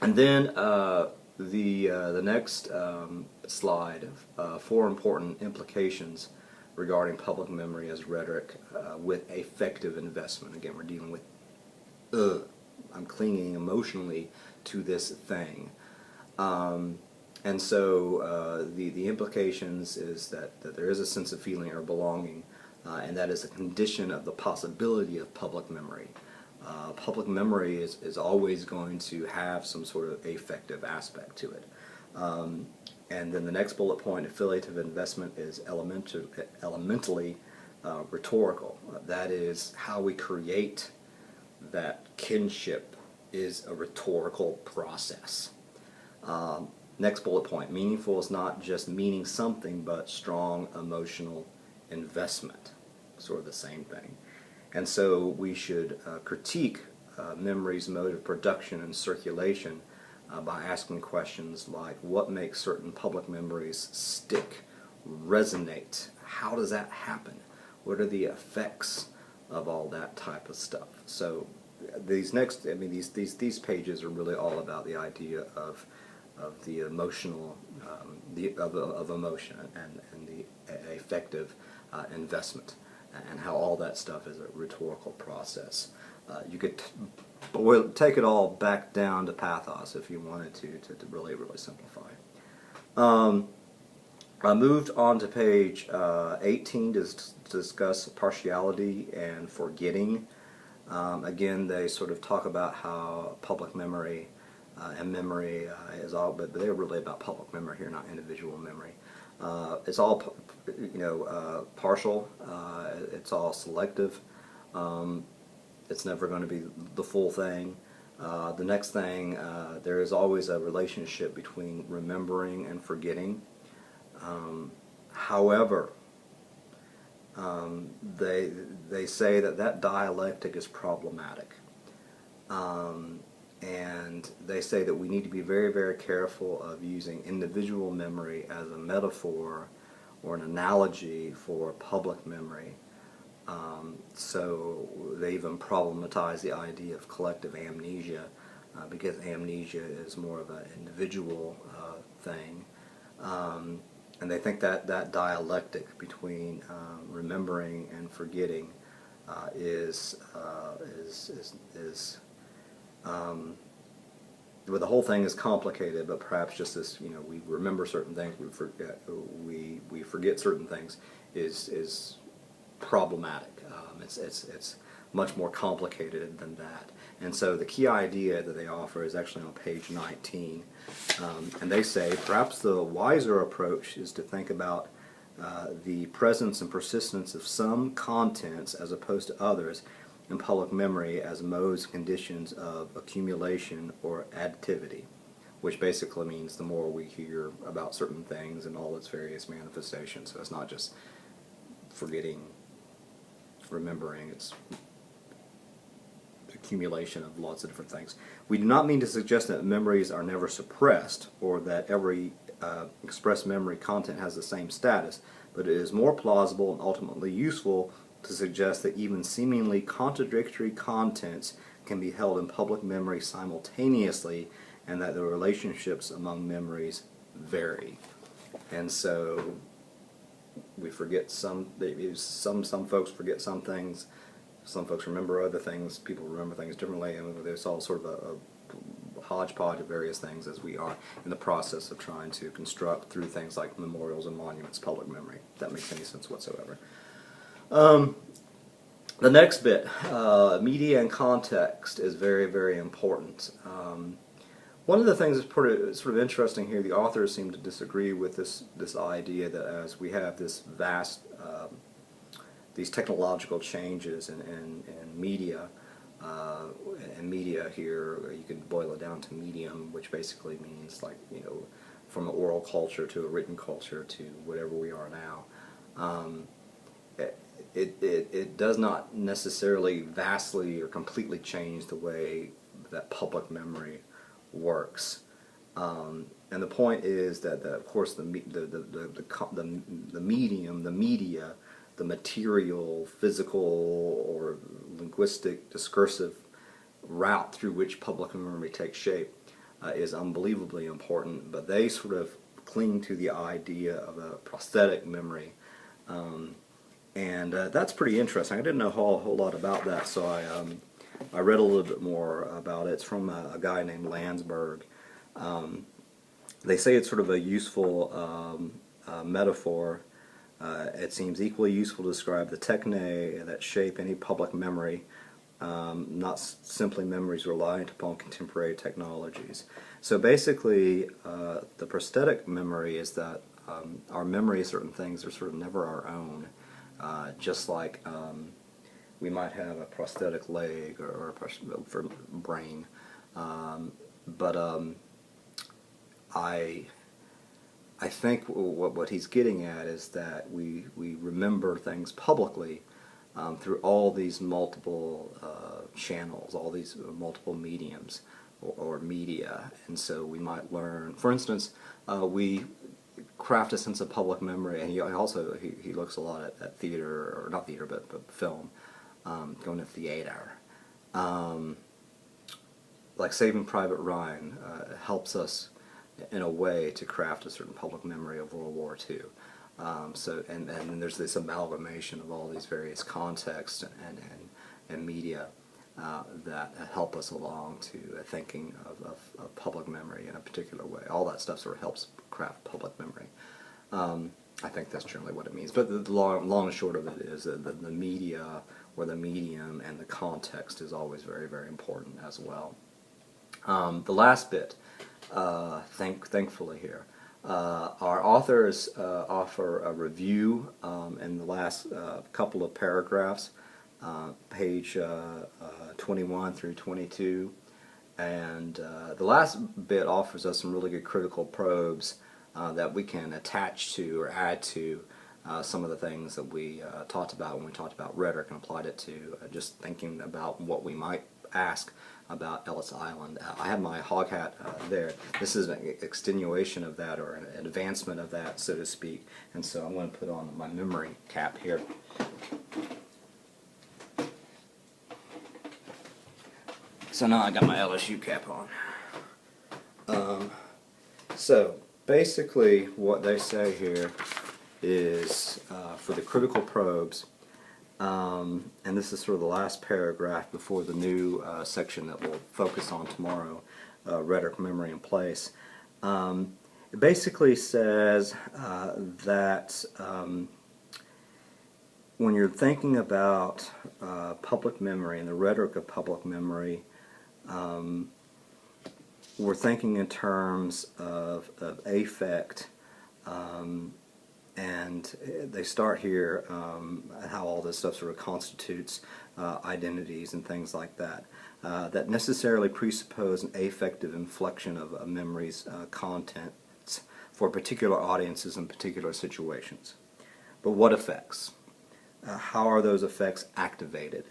And then the next slide, four important implications regarding public memory as rhetoric with effective investment. Again, we're dealing with I'm clinging emotionally to this thing. And so the implications is that there is a sense of feeling or belonging, and that is a condition of the possibility of public memory. Public memory is always going to have some sort of affective aspect to it. And then the next bullet point, affiliative investment, is elementally rhetorical. That is how we create that kinship is a rhetorical process. Next bullet point, meaningful is not just meaning something, but strong emotional investment. Sort of the same thing. And so we should critique memory's mode of production and circulation by asking questions like, what makes certain public memories stick, resonate? How does that happen? What are the effects of all that type of stuff? So these pages are really all about the idea of the emotional, of emotion and the effective investment, and how all that stuff is a rhetorical process. You could take it all back down to pathos if you wanted to really simplify. I moved on to page 18 to discuss partiality and forgetting. Again, they sort of talk about how public memory and memory is all, but they're really about public memory here, not individual memory. It's all, partial. It's all selective. It's never going to be the full thing. The next thing, there is always a relationship between remembering and forgetting. However, they say that dialectic is problematic. And they say that we need to be very, very careful of using individual memory as a metaphor or an analogy for public memory. So they even problematize the idea of collective amnesia, because amnesia is more of an individual thing. And they think that dialectic between remembering and forgetting well, the whole thing is complicated, but perhaps just this, we remember certain things, we forget certain things, is problematic. It's much more complicated than that. And so the key idea that they offer is actually on page 19. And they say perhaps the wiser approach is to think about the presence and persistence of some contents as opposed to others in public memory as modes, conditions of accumulation or additivity, which basically means the more we hear about certain things and all its various manifestations. So it's not just forgetting, remembering, it's accumulation of lots of different things. We do not mean to suggest that memories are never suppressed or that every expressed memory content has the same status, but it is more plausible and ultimately useful to suggest that even seemingly contradictory contents can be held in public memory simultaneously, and that the relationships among memories vary. And so we forget some folks forget some things, some folks remember other things, people remember things differently, and there's all sort of a hodgepodge of various things as we are in the process of trying to construct through things like memorials and monuments public memory, if that makes any sense whatsoever. The next bit, media and context, is very, very important. One of the things that's sort of interesting here, the authors seem to disagree with this idea that as we have this vast, these technological changes in media, and media here, you can boil it down to medium, which basically means from an oral culture to a written culture to whatever we are now. It does not necessarily vastly or completely change the way that public memory works. And the point is that, of course, the medium, the media, the material, physical, or linguistic, discursive route through which public memory takes shape is unbelievably important, but they sort of cling to the idea of a prosthetic memory. And that's pretty interesting. I didn't know a whole lot about that, so I read a little bit more about it. It's from a guy named Landsberg. They say it's sort of a useful metaphor. It seems equally useful to describe the technae that shape any public memory, not simply memories reliant upon contemporary technologies. So basically, the prosthetic memory is that our memory of certain things are sort of never our own. Just like we might have a prosthetic leg or for brain, but I think what he's getting at is that we remember things publicly through all these multiple channels, all these multiple mediums or media, and so we might learn. For instance, we craft a sense of public memory, and he looks a lot at theater, or not theater, but film, going to theater. Like Saving Private Ryan helps us in a way to craft a certain public memory of World War II. And then there's this amalgamation of all these various contexts and media that help us along to thinking of public memory in a particular way. All that stuff sort of helps craft public memory. I think that's generally what it means. But the long and short of it is that the media or the medium and the context is always very, very important as well. The last bit, thankfully here, our authors offer a review in the last couple of paragraphs, page 21 through 22, and the last bit offers us some really good critical probes that we can attach to or add to some of the things that we talked about when we talked about rhetoric and applied it to just thinking about what we might ask about Ellis Island. I have my hog hat there. This is an extenuation of that, or an advancement of that, so to speak, and so I'm going to put on my memory cap here. So now I got my LSU cap on. So basically what they say here is for the critical probes, and this is sort of the last paragraph before the new section that we'll focus on tomorrow, rhetoric, memory, and place. It basically says that when you're thinking about public memory and the rhetoric of public memory, we're thinking in terms of affect, and they start here how all this stuff sort of constitutes identities and things like that, that necessarily presuppose an affective inflection of a memory's contents for particular audiences and particular situations. But what effects? How are those effects activated?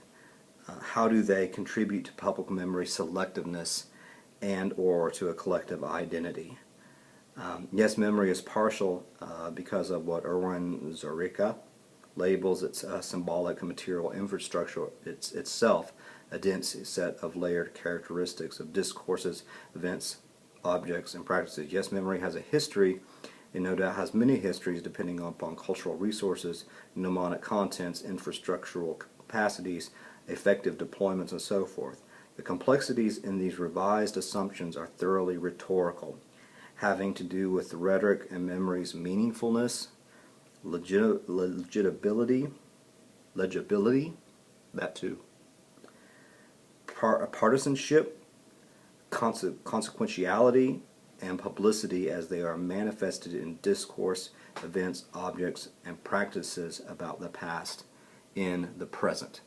How do they contribute to public memory selectiveness and or to a collective identity? Yes, memory is partial because of what Erwin Zorica labels its symbolic and material infrastructure itself, a dense set of layered characteristics of discourses, events, objects, and practices. Yes, memory has a history, and no doubt has many histories depending upon cultural resources, mnemonic contents, infrastructural capacities, effective deployments, and so forth. The complexities in these revised assumptions are thoroughly rhetorical, having to do with the rhetoric and memory's meaningfulness, legibility, that too, partisanship, consequentiality, and publicity as they are manifested in discourse, events, objects, and practices about the past in the present.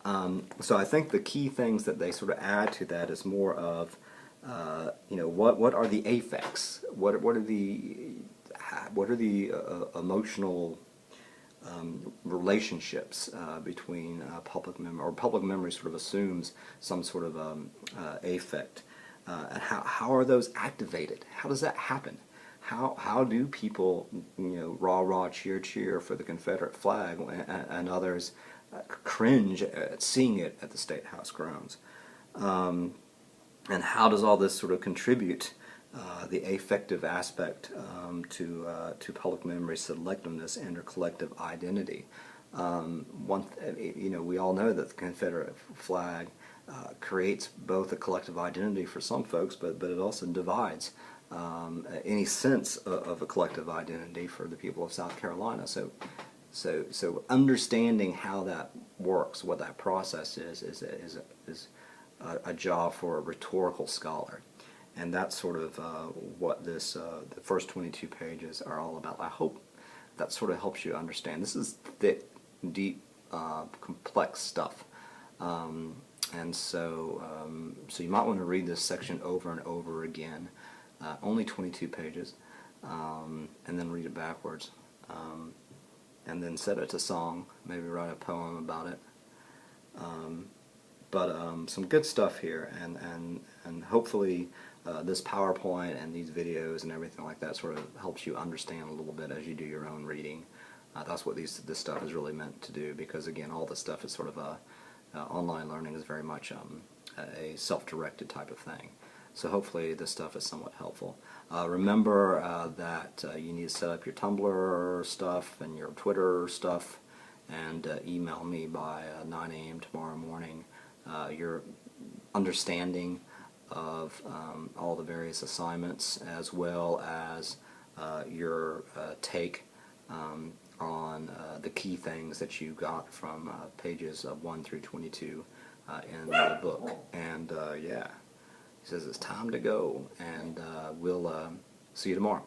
So I think the key things that they sort of add to that is more of, what are the affects? What are the emotional relationships between public memory, or public memory sort of assumes some sort of affect. And how are those activated? How does that happen? How do people, rah cheer for the Confederate flag, and others cringe at seeing it at the State House grounds? And how does all this sort of contribute the affective aspect to public memory selectiveness and or collective identity? We all know that the Confederate flag creates both a collective identity for some folks, but it also divides any sense of a collective identity for the people of South Carolina. So understanding how that works, what that process is a job for a rhetorical scholar. And that's sort of what this the first 22 pages are all about. I hope that sort of helps you understand. This is thick, deep, complex stuff. So you might want to read this section over and over again. Only 22 pages, and then read it backwards. And then set it to song, maybe write a poem about it. But some good stuff here, and hopefully this PowerPoint and these videos and everything like that sort of helps you understand a little bit as you do your own reading. That's what this stuff is really meant to do, because again, all this stuff is sort of online learning is very much a self-directed type of thing. So hopefully this stuff is somewhat helpful. Remember that you need to set up your Tumblr stuff and your Twitter stuff, and email me by 9 a.m. tomorrow morning your understanding of all the various assignments, as well as your take on the key things that you got from pages 1 through 22 in the book. And yeah, he says it's time to go, and we'll see you tomorrow.